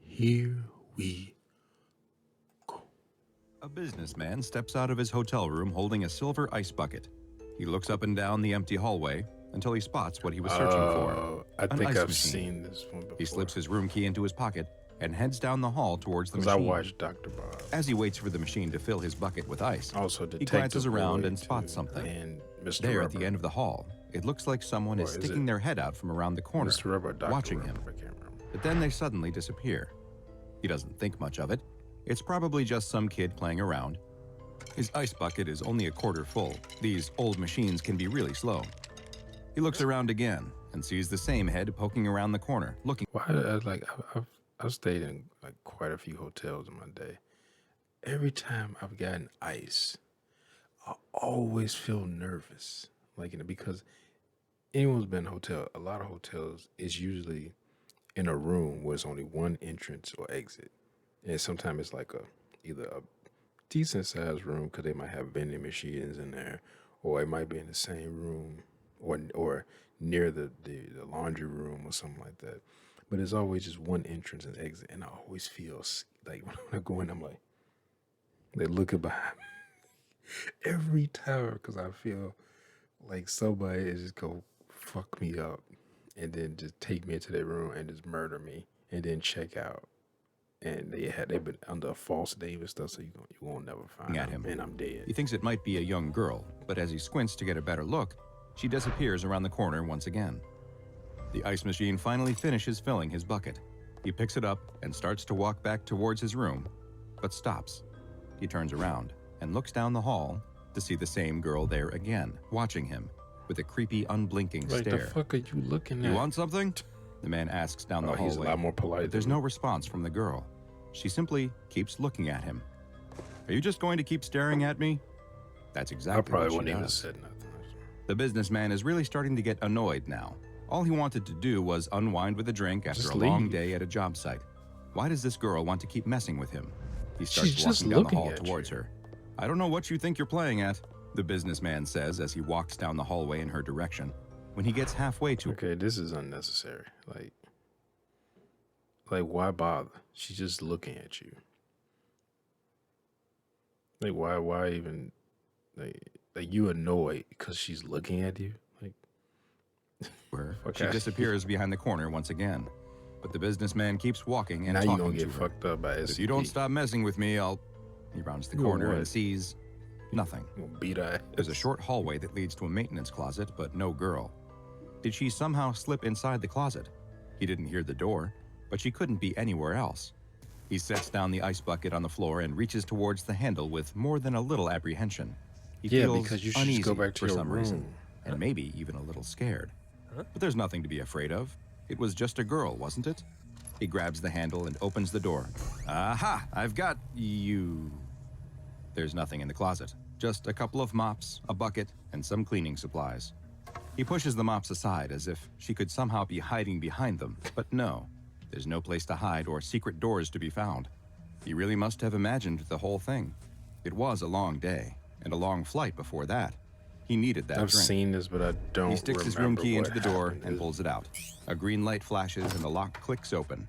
Here we go. A businessman steps out of his hotel room holding a silver ice bucket. He looks up and down the empty hallway until he spots what he was searching for. I An think ice I've machine. seen this one before. He slips his room key into his pocket and heads down the hall towards the machine. I watched Dr. Bob. As he waits for the machine to fill his bucket with ice, Also, he glances around and spots something. And Mr. There Rubber. at the end of the hall, it looks like someone is Or is sticking it their head out from around the corner, Mr. Rubber, or Dr. watching Rubber, him. I can't remember. But then they suddenly disappear. He doesn't think much of it. It's probably just some kid playing around. His ice bucket is only a quarter full. These old machines can be really slow. He looks around again and sees the same head poking around the corner, looking. I've stayed in like quite a few hotels in my day. Every time I've gotten ice, I always feel nervous. Because anyone who's been in a hotel, a lot of hotels is usually in a room where it's only one entrance or exit. And sometimes it's like either a decent sized room because they might have vending machines in there, or it might be in the same room or near the laundry room or something like that. But it's always just one entrance and exit. And I always feel like when I go in, I'm like, they're looking behind me every time because I feel like somebody is just going to fuck me up and then just take me into their room and just murder me and then check out. And they've been under a false name and stuff, so you won't never find at him. And I'm dead. He thinks it might be a young girl, but as he squints to get a better look, she disappears around the corner once again. The ice machine finally finishes filling his bucket. He picks it up and starts to walk back towards his room, but stops. He turns around and looks down the hall to see the same girl there again, watching him with a creepy, unblinking Like, stare. the fuck are you looking at? You want something? The man asks down the hallway. He's a lot more polite. But there's no response from the girl. She simply keeps looking at him. Are you just going to keep staring at me? That's exactly I probably what she wouldn't even does. said nothing. The businessman is really starting to get annoyed now. All he wanted to do was unwind with a drink after Just a long leave. day at a job site. Why does this girl want to keep messing with him? He starts She's just walking down the looking hall at towards you. her. I don't know what you think you're playing at, the businessman says as he walks down the hallway in her direction. When he gets halfway to Okay, this is unnecessary. Like why bother? She's just looking at you. Like why even like you annoyed because she's looking at you? Like her, Fuck she out. disappears behind the corner once again. But the businessman keeps walking and now you talking gonna to get her. fucked up by SCP. If you don't stop messing with me, I'll... He rounds the You corner what? and sees nothing. You gonna beat her. There's a short hallway that leads to a maintenance closet, but no girl. Did she somehow slip inside the closet? He didn't hear the door, but she couldn't be anywhere else. He sets down the ice bucket on the floor and reaches towards the handle with more than a little apprehension. He Yeah, feels because you should uneasy just go back to for your some reason, room. and maybe even a little scared. But there's nothing to be afraid of. It was just a girl, wasn't it? He grabs the handle and opens the door. Aha! I've got you. There's nothing in the closet. Just a couple of mops, a bucket, and some cleaning supplies. He pushes the mops aside as if she could somehow be hiding behind them, but no. There's no place to hide or secret doors to be found. He really must have imagined the whole thing. It was a long day, and a long flight before that. He needed that I've drink. seen this, but I don't. He sticks his room remember key what into the door happened. and pulls it out. A green light flashes and the lock clicks open.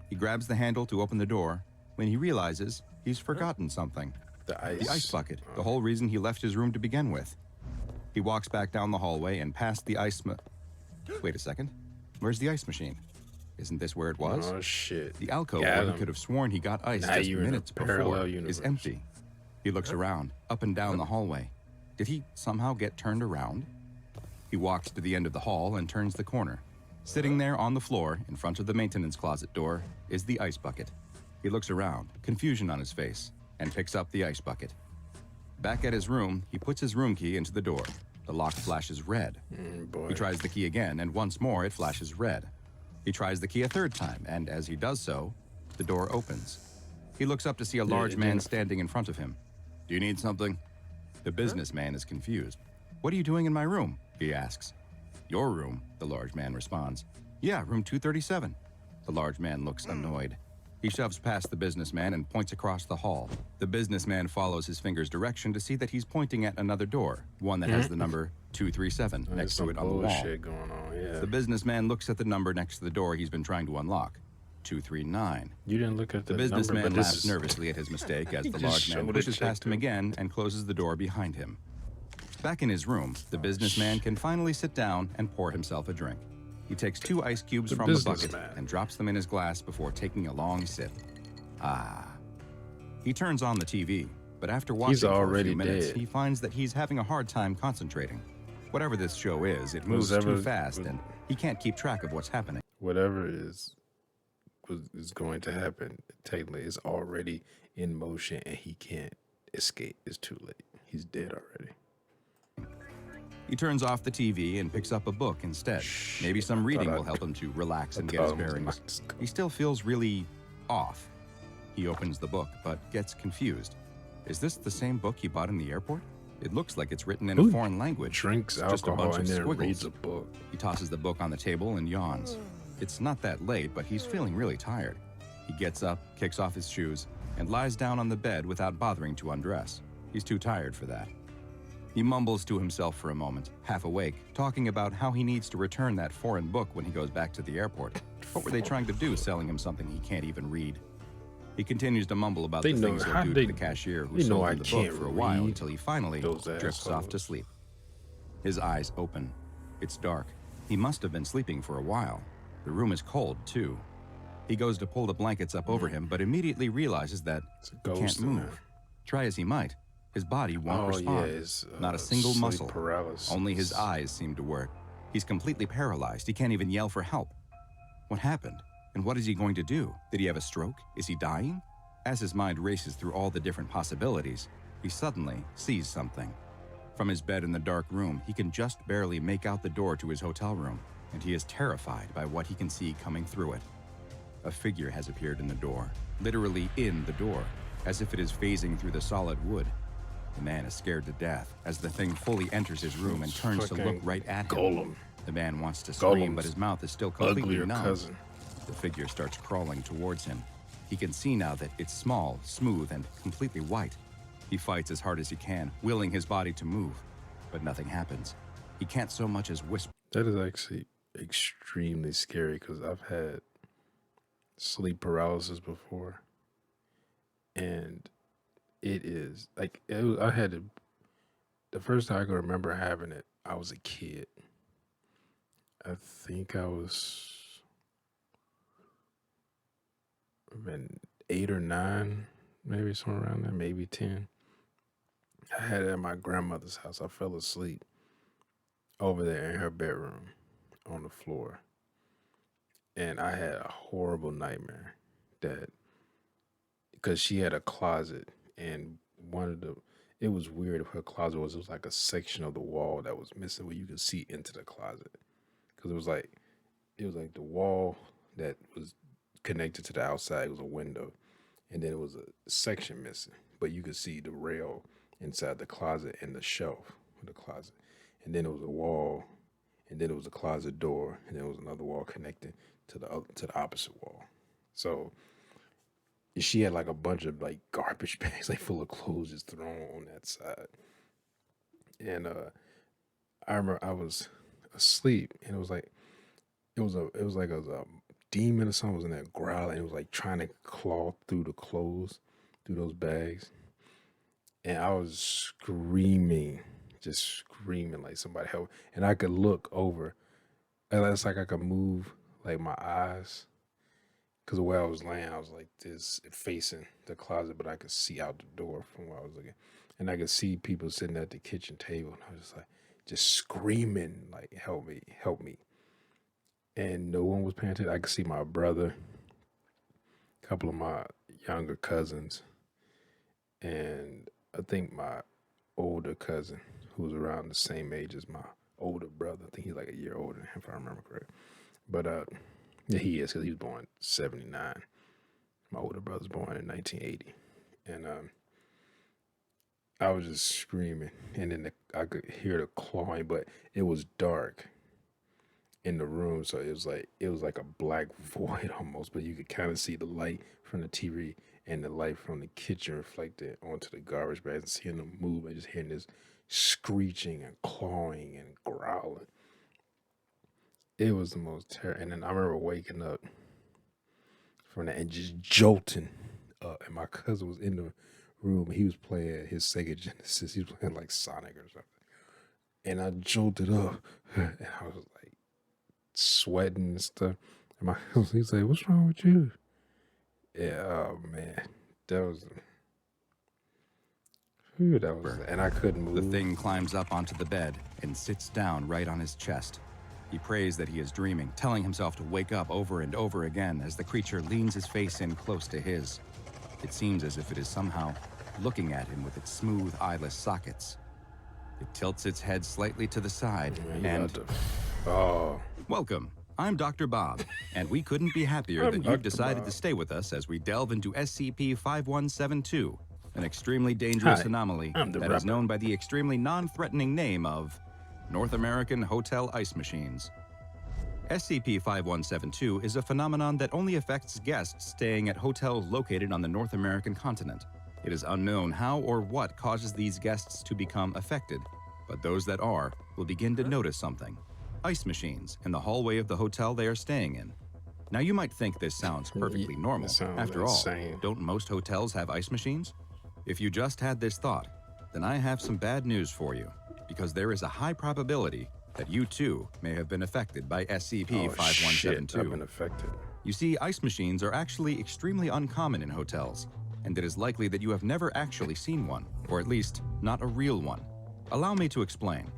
He grabs the handle to open the door when he realizes he's forgotten something. The ice. The ice bucket, the whole reason he left his room to begin with. He walks back down the hallway and past the ice Wait a second. Where's the ice machine? Isn't this where it was? Oh shit. The alcove Got where he him. could have sworn he got ice Now just you're in a minutes parallel before universe. is empty. He looks around, up and down the hallway. Did he somehow get turned around? He walks to the end of the hall and turns the corner. Sitting there on the floor in front of the maintenance closet door is the ice bucket. He looks around, confusion on his face, and picks up the ice bucket. Back at his room, he puts his room key into the door. The lock flashes red. Boy. He tries the key again, and once more it flashes red. He tries the key a third time, and as he does so, the door opens. He looks up to see a large it man didn't- standing in front of him. Do you need something? The businessman is confused. What are you doing in my room? He asks. Your room, the large man responds. Yeah, room 237. The large man looks annoyed. He shoves past the businessman and points across the hall. The businessman follows his finger's direction to see that he's pointing at another door, one that has the number 237 next to it on the wall. Bullshit going on, yeah. The businessman looks at the number next to the door he's been trying to unlock, 239. You didn't look at The the businessman number, but laughs nervously at his mistake as He the just large man showed it pushes to past him you. again and closes the door behind him. Back in his room, the businessman can finally sit down and pour himself a drink. He takes 2 ice cubes from the bucket businessman. and drops them in his glass before taking a long sip. Ah. He turns on the TV, but after watching for a already few minutes, dead. he finds that he's having a hard time concentrating. Whatever this show is, it moves too fast and he can't keep track of what's happening. Whatever is going to happen, technically, is already in motion and he can't escape. It's too late. He's dead already. He turns off the TV and picks up a book instead. Maybe some reading will help him to relax and get his bearings. He still feels really off. He opens the book, but gets confused. Is this the same book he bought in the airport? It looks like it's written in a foreign language. Drinks It's just a alcohol bunch and of then squiggles. reads a book. He tosses the book on the table and yawns. It's not that late, but he's feeling really tired. He gets up, kicks off his shoes, and lies down on the bed without bothering to undress. He's too tired for that. He mumbles to himself for a moment, half awake, talking about how he needs to return that foreign book when he goes back to the airport. What were they trying to do, selling him something he can't even read? He continues to mumble about the things he'll do to the cashier who sold him the book for a while until he finally drifts off to sleep. His eyes open. It's dark. He must have been sleeping for a while. The room is cold, too. He goes to pull the blankets up over him, but immediately realizes that he can't move. Try as he might, his body won't respond. Not a single muscle. Paralysis. Only his eyes seem to work. He's completely paralyzed. He can't even yell for help. What happened? And what is he going to do? Did he have a stroke? Is he dying? As his mind races through all the different possibilities, he suddenly sees something. From his bed in the dark room, he can just barely make out the door to his hotel room, and he is terrified by what he can see coming through it. A figure has appeared in the door, literally in the door, as if it is phasing through the solid wood. The man is scared to death as the thing fully enters his room and turns to look right at him. Golem. The man wants to scream, Golem's but his mouth is still completely uglier numb. cousin. The figure starts crawling towards him. He can see now that it's small, smooth, and completely white. He fights as hard as he can, willing his body to move, but nothing happens. He can't so much as whisper. That is actually extremely scary because I've had sleep paralysis before, and it is like I had it. The first time I can remember having it, I was a kid. I think I was been 8 or 9, maybe somewhere around there, maybe 10. I had it at my grandmother's house. I fell asleep over there in her bedroom on the floor. And I had a horrible nightmare that because she had a closet and it was weird. Her closet was, it was like a section of the wall that was missing where you could see into the closet. Because it was like the wall that was connected to the outside. It was a window, and then it was a section missing, but you could see the rail inside the closet and the shelf of the closet. And then it was a wall, and then it was a closet door, and then it was another wall connected to the opposite wall. So she had like a bunch of like garbage bags, like full of clothes, just thrown on that side. And I remember I was asleep, and it was like a demon or something was in there growling. It was like trying to claw through the clothes, through those bags. And I was screaming, just screaming like somebody help. And I could look over, and it's like I could move like my eyes. Because the way I was laying, I was like this, facing the closet, but I could see out the door from where I was looking. And I could see people sitting at the kitchen table. And I was just like, just screaming, like, help me, help me. And no one was paying attention. I could see my brother, a couple of my younger cousins, and I think my older cousin, who was around the same age as my older brother. I think he's like a year older than him, if I remember correct. But yeah, he is, because he was born in 79. My older brother's born in 1980. And I was just screaming, and then I could hear the clawing, but it was dark. in the room, so it was like a black void almost, but you could kind of see the light from the TV and the light from the kitchen reflected onto the garbage bags, and seeing them move and just hearing this screeching and clawing and growling. It was the most terrible. And then I remember waking up from that and just jolting up. And my cousin was in the room. He was playing his Sega Genesis. He was playing like Sonic or something. And I jolted up, and I was like sweating and stuff. And my cousin, he's like, "What's wrong with you?" Yeah, oh man, that was, whew, that was, and I couldn't move. The thing climbs up onto the bed and sits down right on his chest. He prays that he is dreaming, telling himself to wake up over and over again as the creature leans his face in close to his. It seems as if it is somehow looking at him with its smooth, eyeless sockets. It tilts its head slightly to the side and... Oh. Welcome. I'm Dr. Bob, and we couldn't be happier that you've decided to Bob. stay with us as we delve into SCP-5172, an extremely dangerous Hi, anomaly I'm the that is rapper. known by the extremely non-threatening name of North American Hotel Ice Machines. SCP-5172 is a phenomenon that only affects guests staying at hotels located on the North American continent. It is unknown how or what causes these guests to become affected, but those that are will begin to notice something. Ice machines in the hallway of the hotel they are staying in. Now you might think this sounds perfectly normal. It sounds After all, insane. don't most hotels have ice machines? If you just had this thought, then I have some bad news for you, because there is a high probability that you too may have been affected by Oh, shit, SCP-5172. I've been affected. You see, ice machines are actually extremely uncommon in hotels, and it is likely that you have never actually seen one, or at least not a real one. Allow me to explain.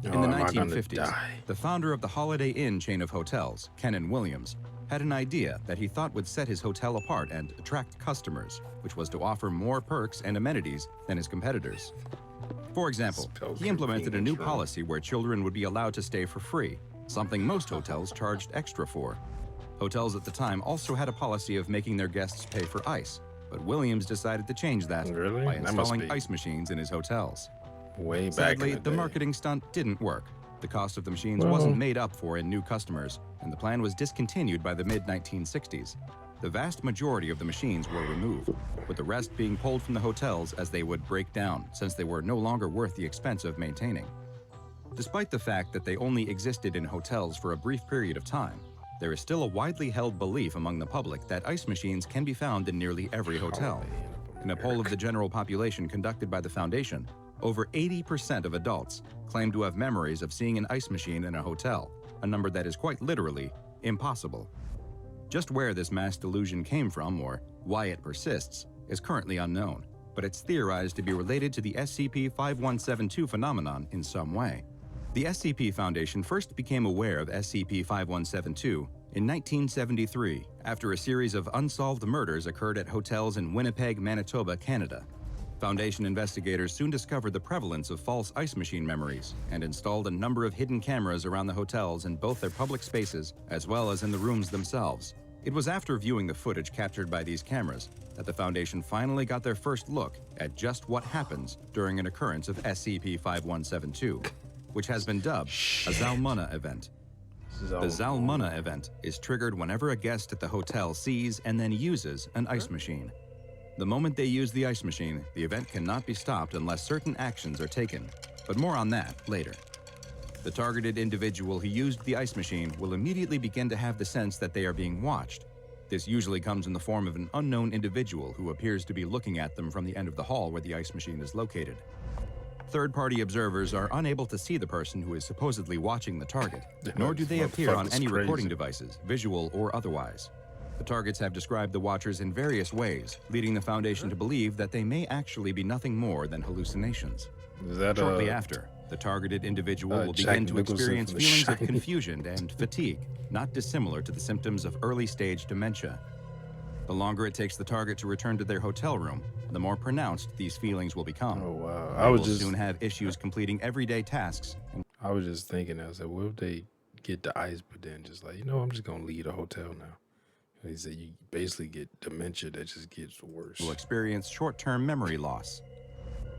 In the Am I gonna 1950s, die? the founder of the Holiday Inn chain of hotels, Kennan Williams, had an idea that he thought would set his hotel apart and attract customers, which was to offer more perks and amenities than his competitors. For example, Spells he implemented a new convenience, right? policy where children would be allowed to stay for free, something most hotels charged extra for. Hotels at the time also had a policy of making their guests pay for ice, but Williams decided to change that Really? by That must installing be ice machines in his hotels. Way back Sadly, in the day. marketing stunt didn't work. The cost of the machines Well- wasn't made up for in new customers, and the plan was discontinued by the mid-1960s. The vast majority of the machines were removed, with the rest being pulled from the hotels as they would break down, since they were no longer worth the expense of maintaining. Despite the fact that they only existed in hotels for a brief period of time, there is still a widely held belief among the public that ice machines can be found in nearly every hotel. In a poll of the general population conducted by the Foundation, over 80% of adults claim to have memories of seeing an ice machine in a hotel, a number that is quite literally impossible. Just where this mass delusion came from, or why it persists, is currently unknown, but it's theorized to be related to the SCP-5172 phenomenon in some way. The SCP Foundation first became aware of SCP-5172 in 1973 after a series of unsolved murders occurred at hotels in Winnipeg, Manitoba, Canada. Foundation investigators soon discovered the prevalence of false ice machine memories and installed a number of hidden cameras around the hotels in both their public spaces as well as in the rooms themselves. It was after viewing the footage captured by these cameras that the Foundation finally got their first look at just what happens during an occurrence of SCP-5172, which has been dubbed a Zalmunna event. The Zalmunna event is triggered whenever a guest at the hotel sees and then uses an ice machine. The moment they use the ice machine, the event cannot be stopped unless certain actions are taken, but more on that later. The targeted individual who used the ice machine will immediately begin to have the sense that they are being watched. This usually comes in the form of an unknown individual who appears to be looking at them from the end of the hall where the ice machine is located. Third-party observers are unable to see the person who is supposedly watching the target, nor do they appear on any recording devices, visual or otherwise. The targets have described the watchers in various ways, leading the Foundation to believe that they may actually be nothing more than hallucinations. Is that, Shortly after, the targeted individual will Jack begin to Nicholson experience from The feelings of Shining. confusion and fatigue, not dissimilar to the symptoms of early-stage dementia. The longer it takes the target to return to their hotel room, the more pronounced these feelings will become. Oh wow! They will soon have issues completing everyday tasks. I was just thinking, I said, what if they get the ice, but then just like, I'm just gonna leave the hotel now. And he said you basically get dementia that just gets worse. Will experience short-term memory loss.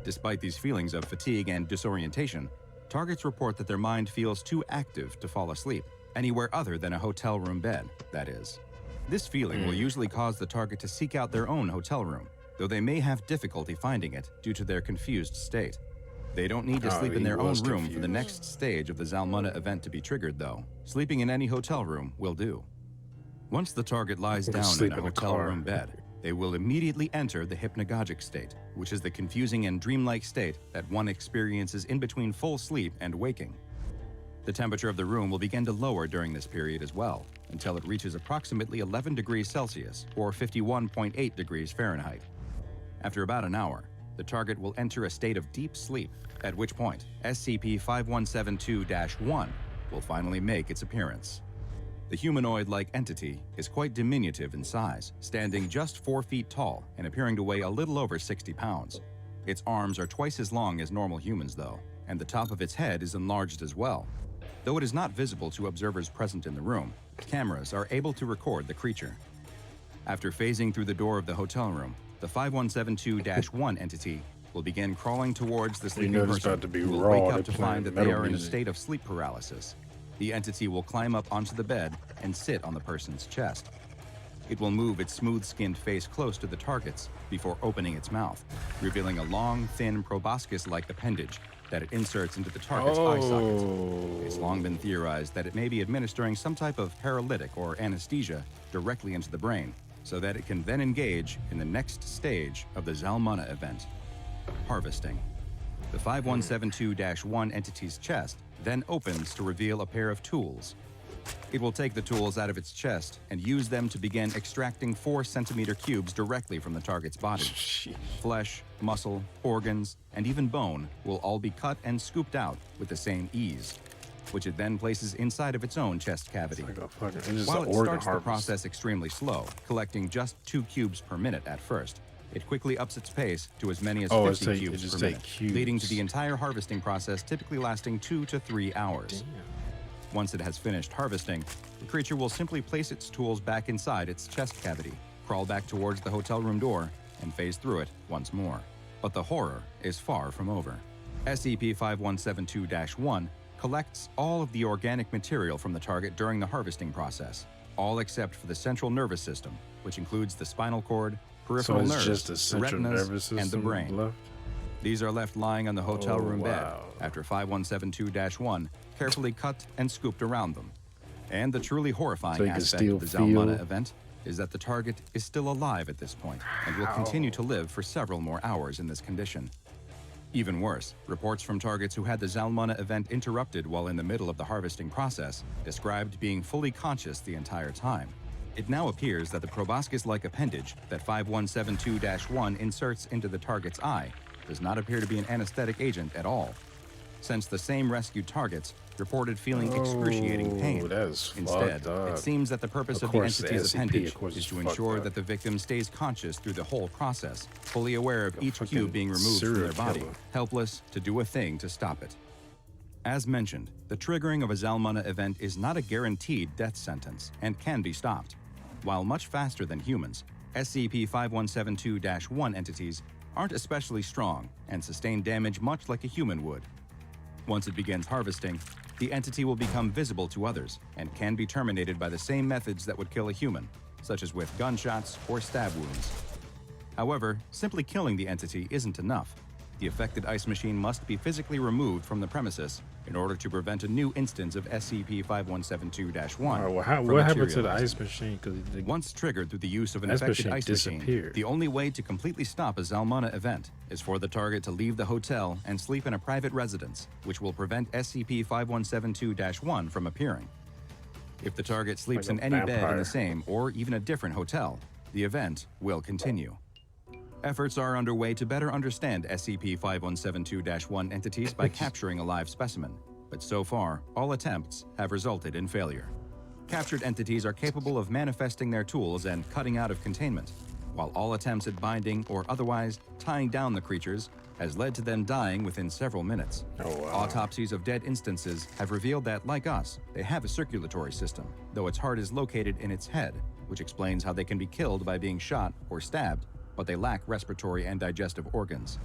Despite these feelings of fatigue and disorientation, targets report that their mind feels too active to fall asleep, Anywhere other than a hotel room bed, that is. This feeling will usually cause the target to seek out their own hotel room, though they may have difficulty finding it due to their confused state. They don't need to sleep in their own room for the next stage of the Zalmunna event to be triggered, though. Sleeping in any hotel room will do. Once the target lies down in a hotel room bed, they will immediately enter the hypnagogic state, which is the confusing and dreamlike state that one experiences in between full sleep and waking. The temperature of the room will begin to lower during this period as well, until it reaches approximately 11 degrees Celsius or 51.8 degrees Fahrenheit. After about an hour, the target will enter a state of deep sleep, at which point SCP-5172-1 will finally make its appearance. The humanoid-like entity is quite diminutive in size, standing just 4 feet tall and appearing to weigh a little over 60 pounds. Its arms are twice as long as normal humans, though, and the top of its head is enlarged as well. Though it is not visible to observers present in the room, cameras are able to record the creature. After phasing through the door of the hotel room, the 5172-1 entity will begin crawling towards the sleeping person, who will wake up to find that they are in a state of sleep paralysis. The entity will climb up onto the bed and sit on the person's chest. It will move its smooth-skinned face close to the target's before opening its mouth, revealing a long, thin, proboscis-like appendage that it inserts into the target's eye sockets. It's long been theorized that it may be administering some type of paralytic or anesthesia directly into the brain, so that it can then engage in the next stage of the Zalmunna event, harvesting. The 5172-1 entity's chest then opens to reveal a pair of tools. It will take the tools out of its chest and use them to begin extracting 4-centimeter cubes directly from the target's body. Flesh, muscle, organs, and even bone will all be cut and scooped out with the same ease, which it then places inside of its own chest cavity. While it starts the process extremely slow, collecting just 2 cubes per minute at first, it quickly ups its pace to as many as 50 cubes per minute, leading to the entire harvesting process typically lasting 2 to 3 hours. Once it has finished harvesting, the creature will simply place its tools back inside its chest cavity, crawl back towards the hotel room door, and phase through it once more. But the horror is far from over. SCP-5172-1 collects all of the organic material from the target during the harvesting process, all except for the central nervous system, which includes the spinal cord, peripheral nerves, the retinas, and the brain. These are left lying on the hotel room bed after 5172-1 carefully cut and scooped around them. And the truly horrifying aspect of the Zalmunna event is that the target is still alive at this point and will continue to live for several more hours in this condition. Even worse, reports from targets who had the Zalmunna event interrupted while in the middle of the harvesting process described being fully conscious the entire time. It now appears that the proboscis-like appendage that 5172-1 inserts into the target's eye does not appear to be an anesthetic agent at all, since the same rescued targets reported feeling excruciating pain. Instead, it seems that the purpose of the entity's appendage is to ensure that the victim stays conscious through the whole process, fully aware of each cube being removed from their body, helpless to do a thing to stop it. As mentioned, the triggering of a Zalmunna event is not a guaranteed death sentence and can be stopped. While much faster than humans, SCP-5172-1 entities aren't especially strong and sustain damage much like a human would. Once it begins harvesting, the entity will become visible to others and can be terminated by the same methods that would kill a human, such as with gunshots or stab wounds. However, simply killing the entity isn't enough. The affected ice machine must be physically removed from the premises in order to prevent a new instance of SCP-5172-1. What happened to the ice machine? Once triggered through the use of an affected ice machine, the only way to completely stop a Zalmunna event is for the target to leave the hotel and sleep in a private residence, which will prevent SCP-5172-1 from appearing. If the target sleeps in any bed in the same or even a different hotel, the event will continue. Efforts are underway to better understand SCP-5172-1 entities by capturing a live specimen, but so far, all attempts have resulted in failure. Captured entities are capable of manifesting their tools and cutting out of containment, while all attempts at binding or otherwise tying down the creatures has led to them dying within several minutes. Autopsies of dead instances have revealed that, like us, they have a circulatory system, though its heart is located in its head, which explains how they can be killed by being shot or stabbed, but they lack respiratory and digestive organs.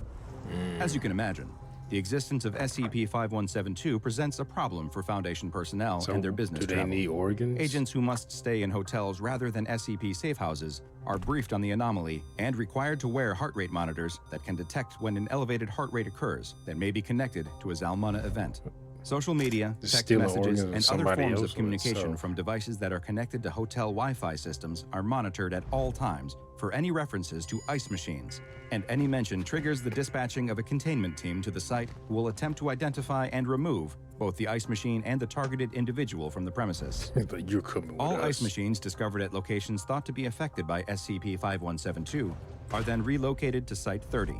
As you can imagine, The existence of SCP-5172 presents a problem for Foundation personnel So and their business do they travel. need organs? Agents who must stay in hotels rather than SCP safe houses are briefed on the anomaly and required to wear heart rate monitors that can detect when an elevated heart rate occurs that may be connected to a Zalmunna event. Social media, Just text stealing messages, organs of and other somebody forms else of or communication itself. from devices that are connected to hotel Wi-Fi systems are monitored at all times for any references to ice machines, and any mention triggers the dispatching of a containment team to the site who will attempt to identify and remove both the ice machine and the targeted individual from the premises. But you're coming with All us. ice machines discovered at locations thought to be affected by SCP-5172 are then relocated to Site 30.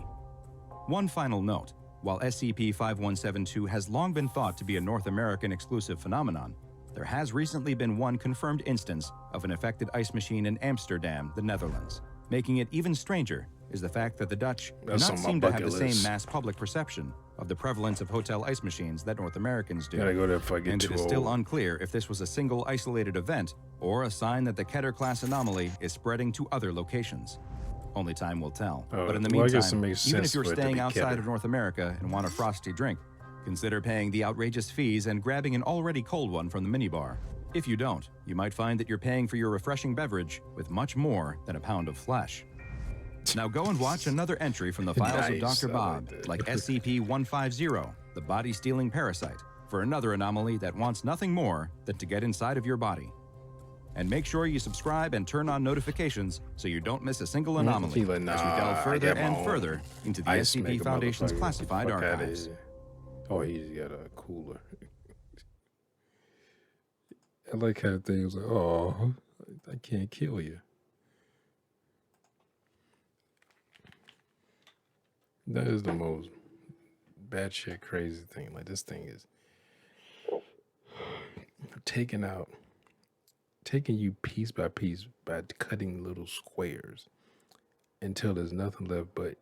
One final note. While SCP-5172 has long been thought to be a North American exclusive phenomenon, there has recently been one confirmed instance of an affected ice machine in Amsterdam, the Netherlands. Making it even stranger is the fact that the Dutch do That's not on my seem to have bucket the same list. mass public perception of the prevalence of hotel ice machines that North Americans do. Gotta go there if I get And too it is still old. unclear if this was a single isolated event or a sign that the Keter-class anomaly is spreading to other locations. Only time will tell. But in the Well, I guess it meantime, makes even sense if you're for it to staying be outside Keter. of North America and want a frosty drink, consider paying the outrageous fees and grabbing an already cold one from the minibar. If you don't, you might find that you're paying for your refreshing beverage with much more than a pound of flesh. Now go and watch another entry from the files of Nice, Dr. I Bob, like that. like SCP-150, the body-stealing parasite, for another anomaly that wants nothing more than to get inside of your body. And make sure you subscribe and turn on notifications so you don't miss a single anomaly He's like, as we "Nah, delve I further got my and own further into the ice SCP maker, Foundation's motherfucker. classified Fuck outta archives. here." Oh, he's got a cooler. I like how the thing was like, oh, I can't kill you. That is the most batshit crazy thing. Like, this thing is taking you piece by piece by cutting little squares until there's nothing left but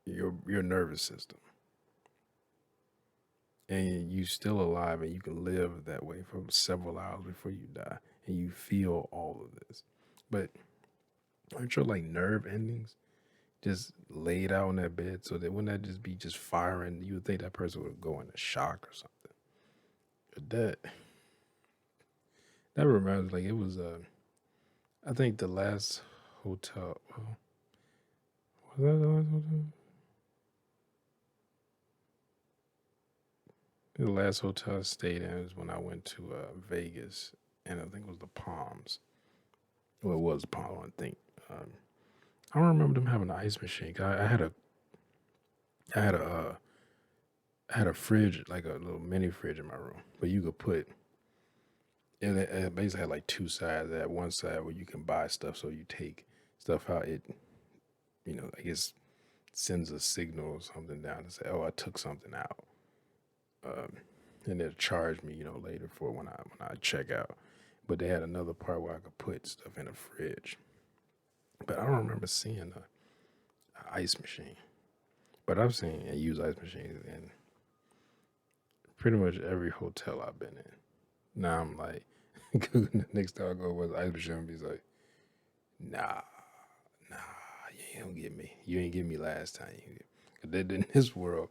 your nervous system. And you still alive and you can live that way for several hours before you die. And you feel all of this. But aren't your like nerve endings just laid out on that bed so that wouldn't that just be just firing? You would think that person would go into shock or something. But that reminds me, like it was I think the last hotel was that the last hotel? The last hotel I stayed in was when I went to Vegas, and I think it was the Palms. Well, it was Palm, I think. I don't remember them having an ice machine. I had a fridge, like a little mini fridge in my room, but you could put. And it basically had like two sides. That one side where you can buy stuff, so you take stuff out. It, I guess sends a signal or something down to say, "Oh, I took something out." And they'll charge me, later for when I check out. But they had another part where I could put stuff in a fridge. But I don't remember seeing a ice machine. But I've seen and used ice machines in pretty much every hotel I've been in. Now I'm like, the next time I go with ice machine, I'll be like, nah, you ain't gonna get me. You ain't get me last time. In this world,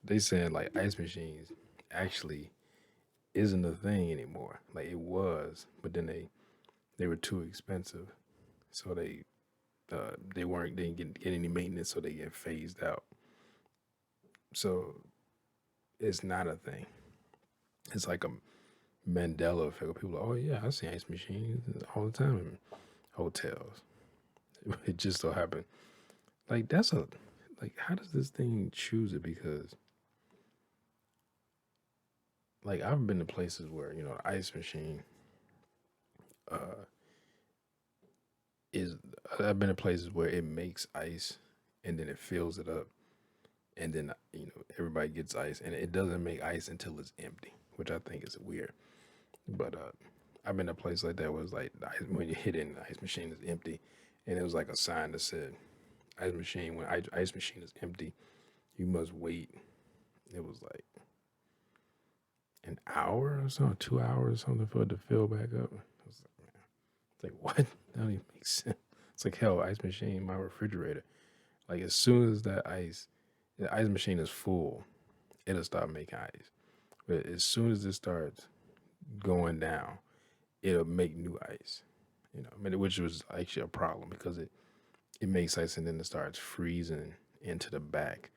they saying like ice machines actually isn't a thing anymore. Like it was, but then they were too expensive, so they didn't get any maintenance, so they get phased out. So it's not a thing. It's like a Mandela effect. People are, oh yeah, I see ice machines all the time in hotels. It just so happened. Like how does this thing choose it? Because like I've been to places where the ice machine is. I've been to places where it makes ice and then it fills it up, and then everybody gets ice, and it doesn't make ice until it's empty, which I think is weird. But I've been to a place like that where it's like when you hit it, and the ice machine is empty, and it was like a sign that said, "Ice machine. When ice machine is empty, you must wait." It was like an hour or something, 2 hours or something for it to fill back up. I was like, man, it's like what? That don't even make sense. It's like hell, ice machine, my refrigerator. Like as soon as that ice The ice machine is full, it'll stop making ice. But as soon as it starts going down, it'll make new ice. I mean, which was actually a problem because it makes ice and then it starts freezing into the back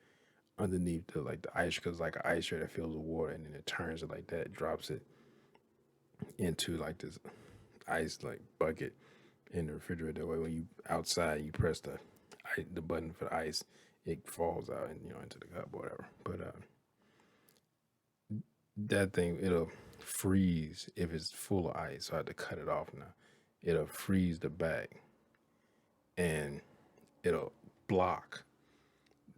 underneath the ice because like an ice tray that fills with water and then it turns it like that, drops it into like this ice like bucket in the refrigerator. That way, when you outside, you press the button for the ice, it falls out and into the cup, or whatever. But that thing it'll freeze if it's full of ice. So I have to cut it off now. It'll freeze the back and it'll block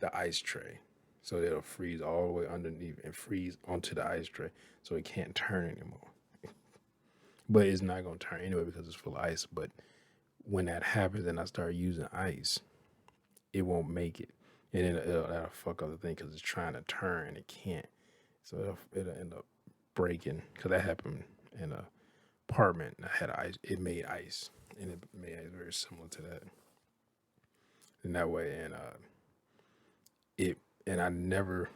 the ice tray. So it'll freeze all the way underneath and freeze onto the ice tray so it can't turn anymore. But it's not going to turn anyway because it's full of ice. But when that happens and I start using ice, it won't make it. And then that'll fuck up the thing because it's trying to turn and it can't. So it'll end up breaking because that happened in a apartment that had ice. It made ice and it made ice very similar to that. In that way, and I never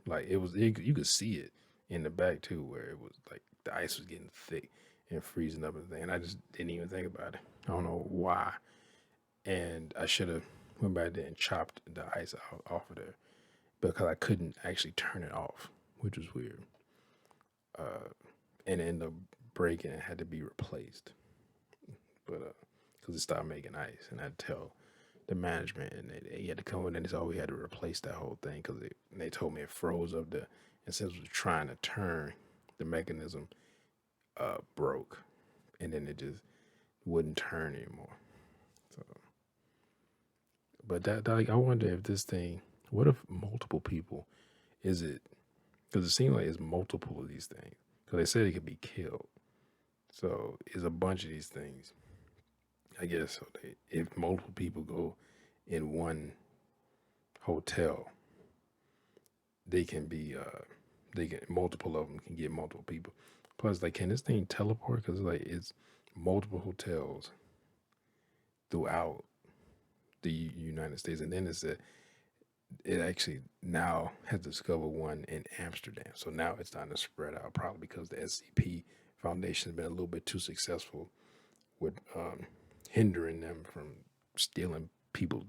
like you could see it in the back too, where it was like the ice was getting thick and freezing up and thing. And I just didn't even think about it. I don't know why. And I should have went back there and chopped the ice off of there because I couldn't actually turn it off, which was weird. And it ended up breaking and had to be replaced. But because it stopped making ice, and I'd tell the management, and they had to come in and they said, "Oh, we had to replace that whole thing because they told me it froze up there, and since it was trying to turn, the mechanism broke, and then it just wouldn't turn anymore." So, but that like I wonder if this thing, what if multiple people, is it? Because it seems like it's multiple of these things. Because they said it could be killed, so it's a bunch of these things. I guess so if multiple people go in one hotel, they can be they can multiple of them can get multiple people. Plus, like, can this thing teleport? Because like it's multiple hotels throughout the United States, and then it said it actually now has discovered one in Amsterdam. So now it's starting to spread out, probably because the SCP Foundation has been a little bit too successful with hindering them from stealing people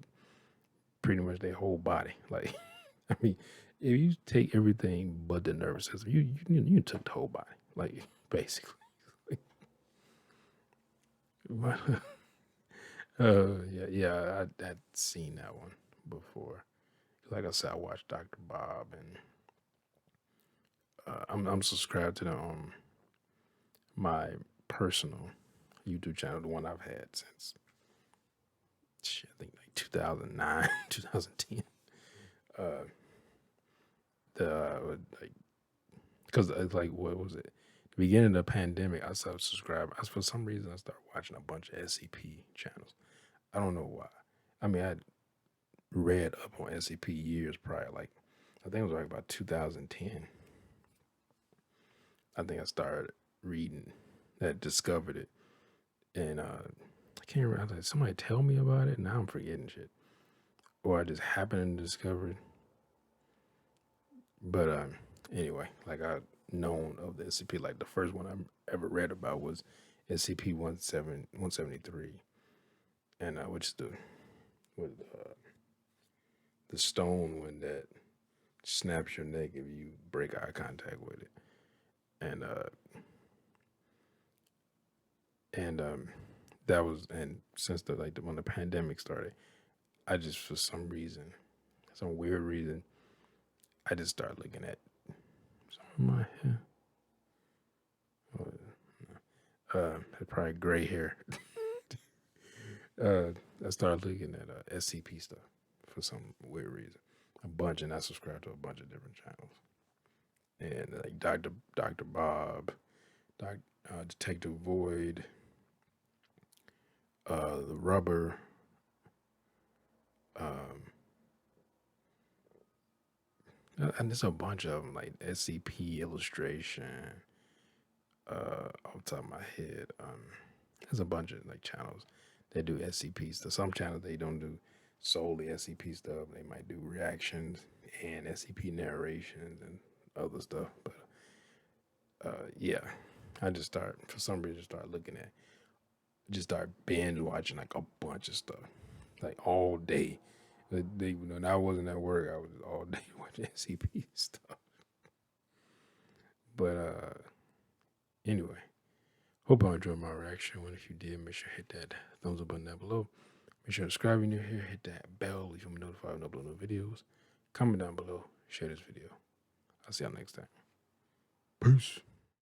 pretty much their whole body. Like, I mean, if you take everything but the nervous system, you took the whole body, like basically. Yeah, I'd seen that one before. Like I said, I watched Dr. Bob, and I'm subscribed to my personal YouTube channel, the one I've had since I think like 2009, 2010. Like because like what was it? The beginning of the pandemic, I started subscribing. For some reason I started watching a bunch of SCP channels. I don't know why. I mean, I read up on SCP years prior. Like I think it was like about 2010. I think I started reading that, discovered it, and I can't remember. I was like, somebody tell me about it. Now I'm forgetting shit, or I just happened to discover it. But anyway, like I've known of the SCP. Like the first one I ever read about was SCP-173, and which is with the stone one that snaps your neck if you break eye contact with it, and that was, and since when the pandemic started, I just for some reason, some weird reason, I just started looking at some of my hair. Had probably gray hair. I started looking at SCP stuff for some weird reason. A bunch, and I subscribed to a bunch of different channels. And like Dr. Bob, Detective Void, the Rubber, and there's a bunch of them like SCP Illustration. Off the top of my head, there's a bunch of like channels that do SCP stuff. Some channels they don't do solely SCP stuff. They might do reactions, and SCP narrations and other stuff. But yeah, I just start for some reason start looking at, just start binge watching like a bunch of stuff, like all day. When I wasn't at work, I was all day watching SCP stuff. But anyway, hope I enjoyed my reaction. And if you did, make sure to hit that thumbs up button down below. Make sure to subscribe if you're new here. Hit that bell if you want to be notified when I upload new videos. Comment down below. Share this video. I'll see y'all next time. Peace.